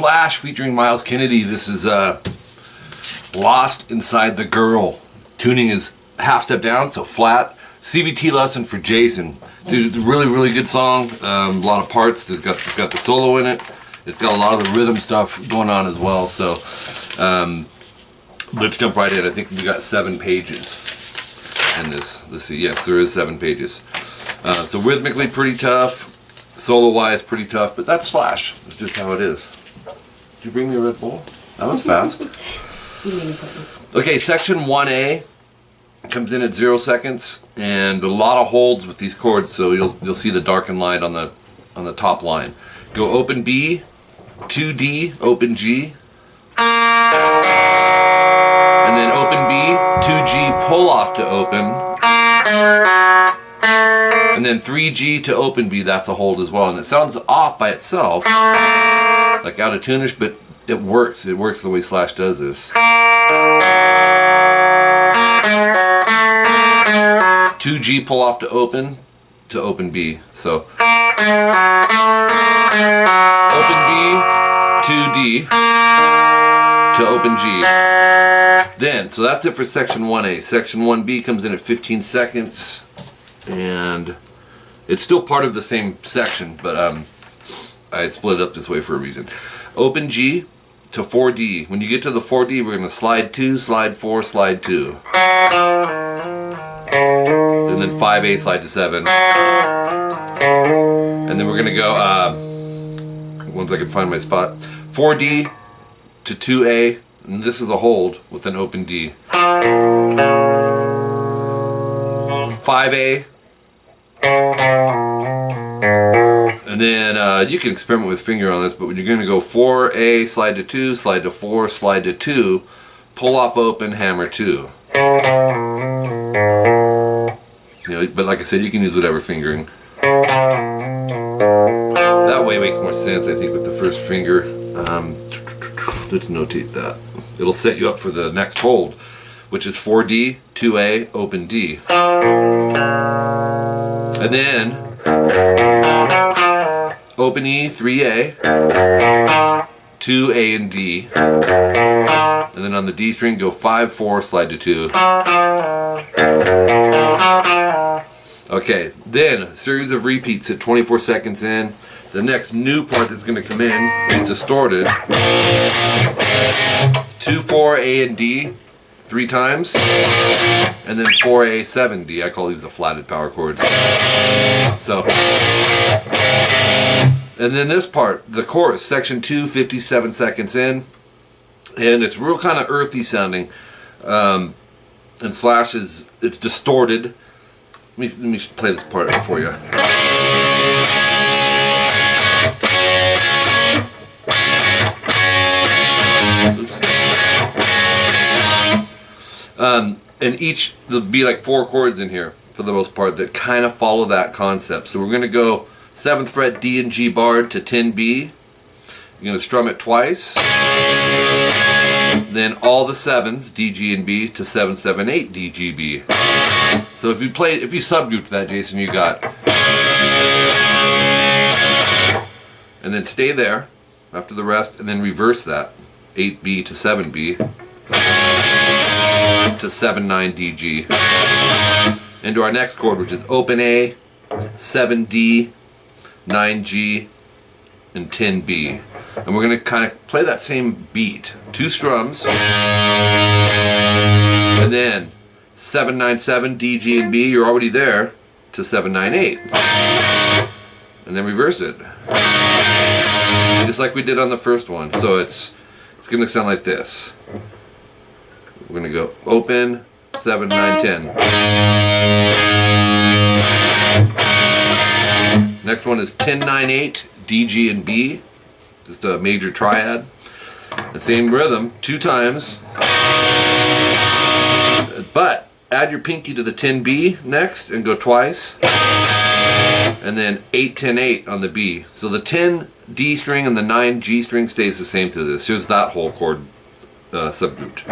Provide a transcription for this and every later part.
Flash featuring Myles Kennedy. This is Lost Inside the Girl. Tuning is half step down, so flat. CVT lesson for Jason. Dude, really, really good song. A lot of parts. It's got the solo in it. It's got a lot of the rhythm stuff going on as well. So let's jump right in. I think we got 7 pages in this. Let's see. Yes, there is 7 pages. So rhythmically pretty tough. Solo-wise pretty tough. But that's Flash. That's just how it is. Did you bring me a Red Bull? That was fast. Okay, section 1A comes in at 0 seconds, and a lot of holds with these chords. So you'll see the darkened line on the top line. Go open B, 2D, open G, and then open B, 2G, pull off to open, and then 3G to open B. That's a hold as well, and it sounds off by itself, like out of tune-ish, but it works. It works the way Slash does this. 2G pull off to open B. So open B, 2D to open G. Then, so that's it for section 1A. Section 1B comes in at 15 seconds, and it's still part of the same section, but I split it up this way for a reason. Open G to 4D. When you get to the 4D, we're going to slide 2, slide 4, slide 2. And then 5A, slide to 7. And then we're going to go, once I can find my spot, 4D to 2A. And this is a hold with an open D. 5A. And then you can experiment with finger on this, but you're going to go 4A, slide to 2, slide to 4, slide to 2, pull off open, hammer 2. You know, but like I said, you can use whatever fingering. That way makes more sense, I think, with the first finger. Let's notate that. It'll set you up for the next hold, which is 4D, 2A, open D. And then open E, 3A, 2A and D. And then on the D string, go 5, 4, slide to 2. Okay, then a series of repeats at 24 seconds in. The next new part that's going to come in is distorted. 2, 4, A and D 3 times. And then 4A, 7D. I call these the flatted power chords. So, and then this part, the chorus, section 2, 57 seconds in. And it's real kind of earthy sounding. And Slash it's distorted. Let me play this part for you. Oops. And there'll be like 4 chords in here for the most part that kind of follow that concept. So we're going to go 7th fret D and G barred to 10B. You're going to strum it twice. Then all the 7s, D, G, and B, to 7, 7, 8, D, G, B. So if you subgrouped that, Jason, you got. And then stay there after the rest, and then reverse that. 8B to 7B to 7, 9, D, G. Into our next chord, which is open A, 7D, 9G, and 10B. And we're going to kind of play that same beat. 2 strums. And then 7, 9, 7, D, G, and B, you're already there, to 7, 9, 8. And then reverse it. Just like we did on the first one. So it's going to sound like this. We're going to go open, 7, 9, 10. Next one is 10, 9, 8, D, G, and B. Just a major triad. The same rhythm, 2 times. But add your pinky to the 10B next and go twice. And then 8, 10, 8 on the B. So the 10 D string and the 9 G string stays the same through this. Here's that whole chord subgrouped.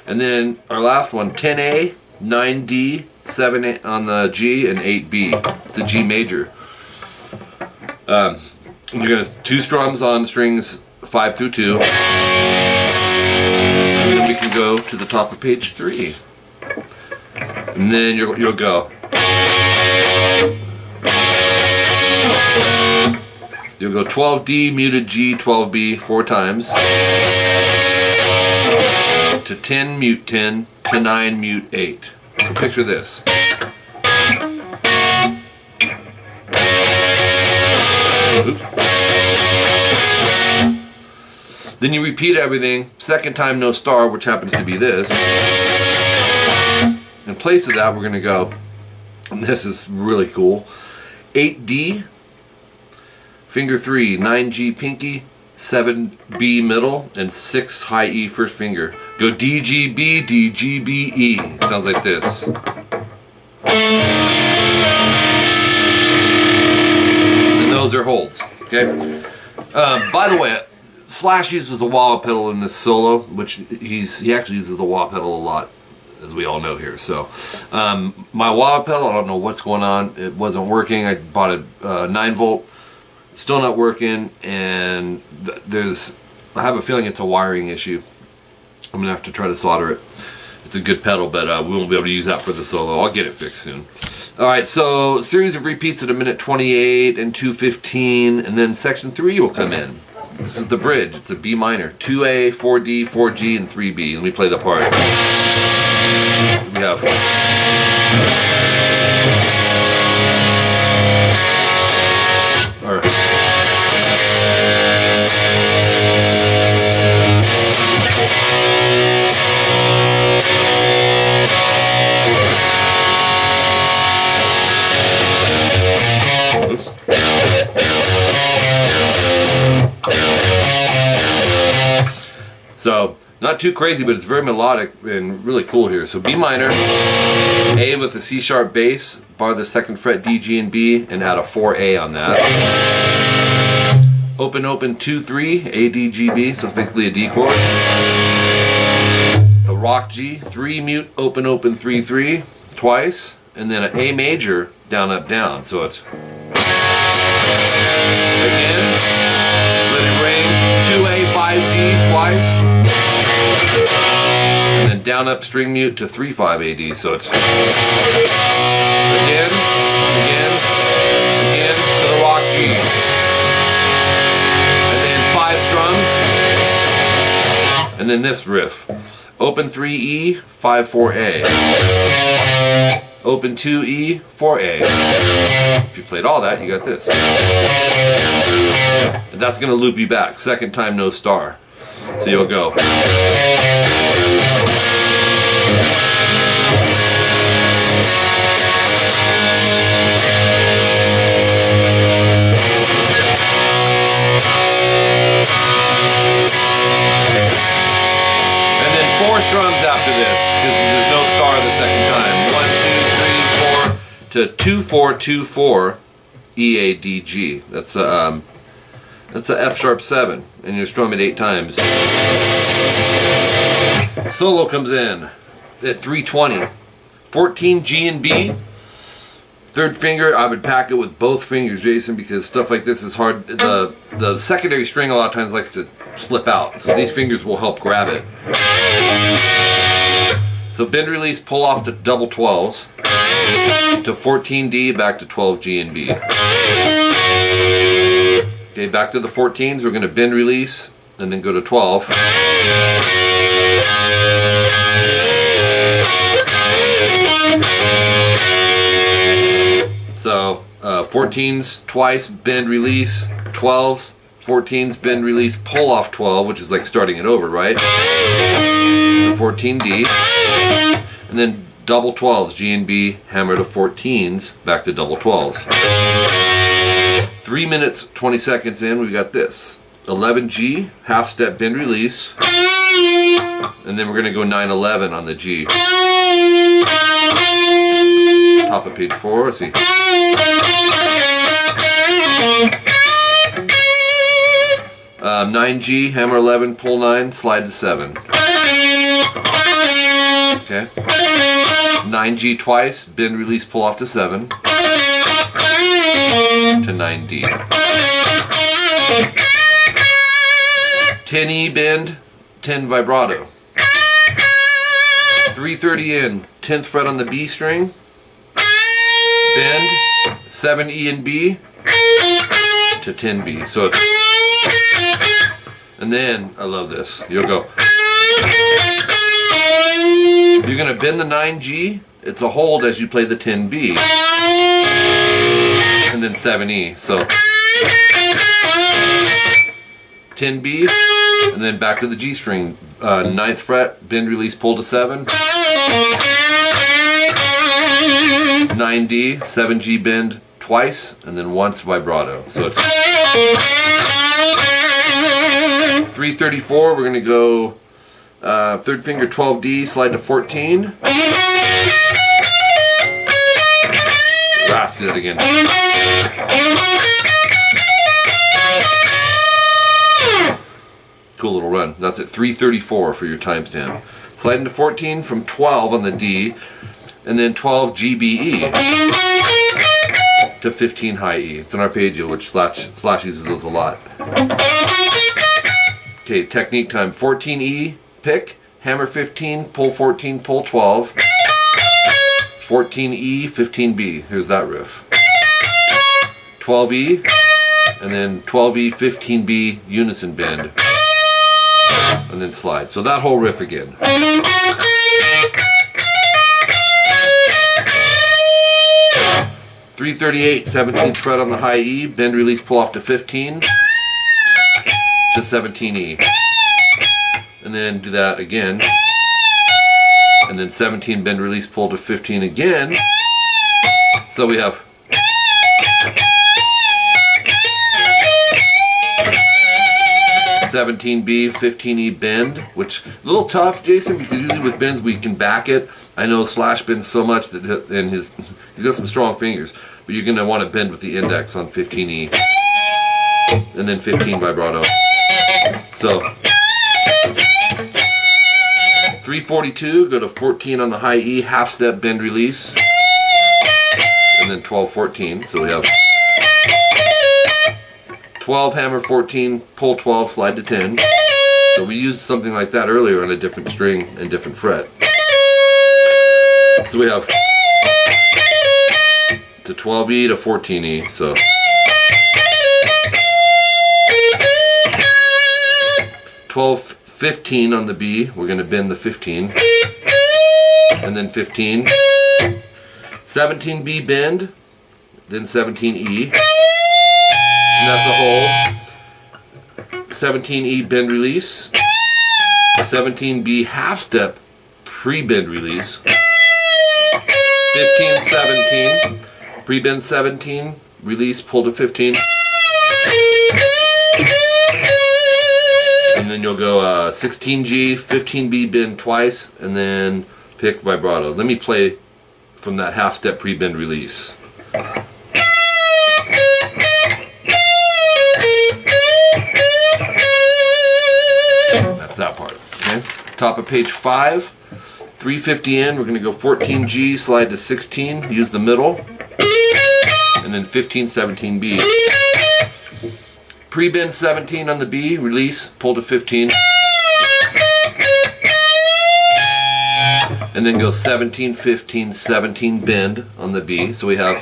And then our last one, 10A, 9D, 7 on the G, and 8B. It's a G major. You're going to 2 strums on strings 5 through 2. And then we can go to the top of page 3. And then you'll go. You'll go 12D, muted G, 12B 4 times. To 10, mute 10. To 9, mute 8. So picture this. Oops. Then you repeat everything. Second time, no star, which happens to be this. In place of that, we're going to go, and this is really cool, 8D, finger 3, 9G pinky, 7B middle, and 6 high E first finger. Go D, G, B, D, G, B, E. It sounds like this. And those are holds. Okay. By the way, Slash uses the wah pedal in this solo, which he actually uses the wah pedal a lot, as we all know here. So my wah pedal, I don't know what's going on. It wasn't working. I bought a 9 volt, still not working, and I have a feeling it's a wiring issue. I'm gonna have to try to solder it. It's a good pedal, but we won't be able to use that for the solo. I'll get it fixed soon. All right, so series of repeats at 1:28 and 2:15, and then section 3 will come in. This is the bridge. It's a B minor, 2A, 4D, 4G, and 3B. Let me play the part. We have. All right. Oops. So, not too crazy, but it's very melodic and really cool here. So B minor, A with a C sharp bass, bar the 2nd fret D, G, and B, and add a 4A on that. Open, open, 2, 3, A, D, G, B, so it's basically a D chord. The rock G, 3, mute, open, open, 3, 3, twice, and then an A major, down, up, down. So it's again, let it ring, 2A, 5D, twice. And then down up string mute to 3/5 AD, so it's again to the rock G, and then 5 strums, and then this riff: open 3E, 5/4A, open 2E, 4A. If you played all that, you got this, and that's going to loop you back. Second time, no star. So you'll go. And then 4 strums after this, because there's no star the second time. 1, 2, 3, 4 to 2, 4, 2, 4, E, A, D, G. That's a F sharp 7, and you strum it 8 times. Solo comes in at 3:20. 14 G and B. 3rd finger, I would pack it with both fingers, Jason, because stuff like this is hard. The secondary string a lot of times likes to slip out, so these fingers will help grab it. So bend, release, pull off to double 12s. To 14D, back to 12 G and B. Okay, back to the 14s. We're going to bend, release, and then go to 12. So 14s twice, bend, release, 12s, 14s, bend, release, pull off 12, which is like starting it over, right? To 14D, and then double 12s, G and B, hammer to 14s, back to double 12s. 3 minutes, 20 seconds in, we got this. 11G, half step, bend, release. And then we're going to go 9/11 on the G. Top of page 4, let's see. Um, 9G, hammer 11, pull 9, slide to 7. Okay. 9G twice, bend, release, pull off to 7. to 9D. 10E bend, 10 vibrato. 330 in, 10th fret on the B string. Bend, 7E and B to 10B. So it's, and then I love this. You'll go. You're gonna bend the 9G. It's a hold as you play the 10B, and then 7E. So 10B, and then back to the G string. 9th fret, bend, release, pull to 7. 9D, 7G bend twice, and then once vibrato. So it's 334. We're gonna go third finger 12D, slide to 14. Let's do that again. Cool little run. That's at 334 for your timestamp. Slide into 14 from 12 on the D, and then 12 GBE to 15 high E. It's an arpeggio, which Slash uses those a lot. Okay, technique time. 14E, pick, hammer 15, pull 14, pull 12. 14E, 15B. Here's that riff. 12E, and then 12E, 15B, unison bend. And then slide. So that whole riff again. .338, 17th fret on the high E, bend, release, pull off to 15 to 17E. And then do that again. And then 17, bend, release, pull to 15 again. So we have .17B, 15E bend, which a little tough, Jason, because usually with bends we can back it. I know Slash bends so much that he's got some strong fingers, but you're gonna want to bend with the index on 15E, and then 15 vibrato. So 342, go to 14 on the high E, half step, bend, release, and then 12, 14. So we have 12, hammer 14, pull 12, slide to 10. So we used something like that earlier on a different string and different fret. So we have to 12E to 14E. So .12, 15 on the B. We're going to bend the 15, and then 15. 17B bend, then 17E. And that's a hold. 17E bend, release. 17B half step, pre-bend, release. 15, 17, pre-bend 17, release, pull to 15. And then you'll go 16G, 15B bend twice, and then pick vibrato. Let me play from that half step pre-bend release. That's that part. Okay. Top of page 5. 350 in, we're going to go 14G, slide to 16, use the middle, and then 15, 17B. Pre-bend 17 on the B, release, pull to 15, and then go 17, 15, 17, bend on the B. So we have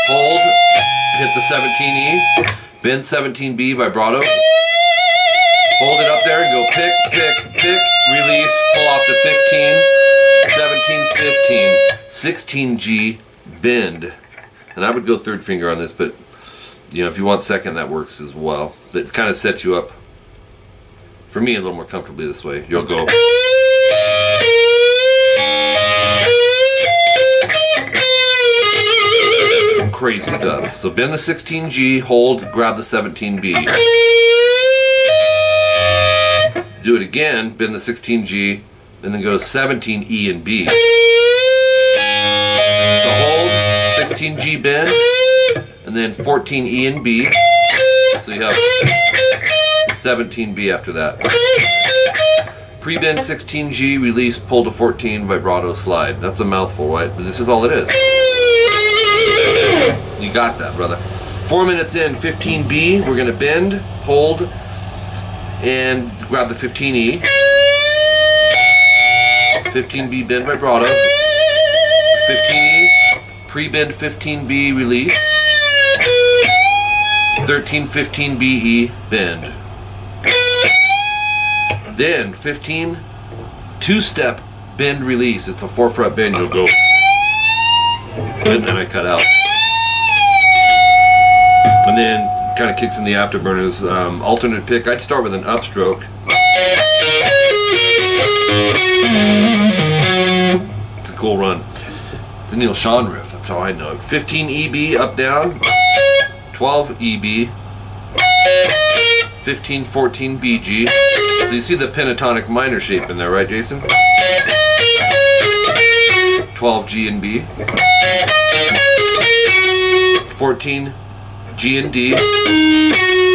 hold, hit the 17E, bend 17B, vibrato, hold it up there and go pick, pick, pick, release, pull off to 15, 17, 15, 16G, bend. And I would go third finger on this, but you know, if you want second, that works as well. But it kind of sets you up, for me, a little more comfortably this way. You'll go. Some crazy stuff. So bend the 16G, hold, grab the 17B. Do it again, bend the 16G, and then go to 17E and B. So hold, 16G bend, and then 14E and B. So you have 17B after that. Pre-bend 16G, release, pull to 14, vibrato, slide. That's a mouthful, right? But this is all it is. You got that, brother. 4 minutes in, 15B, we're gonna bend, hold, and grab the 15E. 15B bend vibrato. 15E, pre-bend 15B release. 13, 15BE bend. Then 15, two-step bend release. It's a 4-fret bend. You'll go, and then I cut out. And then kind of kicks in the afterburners. Alternate pick. I'd start with an upstroke. It's a cool run. It's a Neil Sean riff. That's how I know it. 15 EB up down. 12 EB. 15 14 BG. So you see the pentatonic minor shape in there, right, Jason? 12 G and B. 14 G and D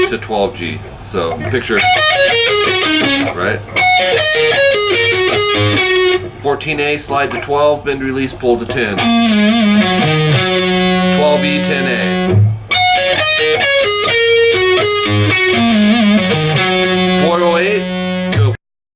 to 12 G. So picture, right? 14A, slide to 12, bend release, pull to 10. 12E, 10A.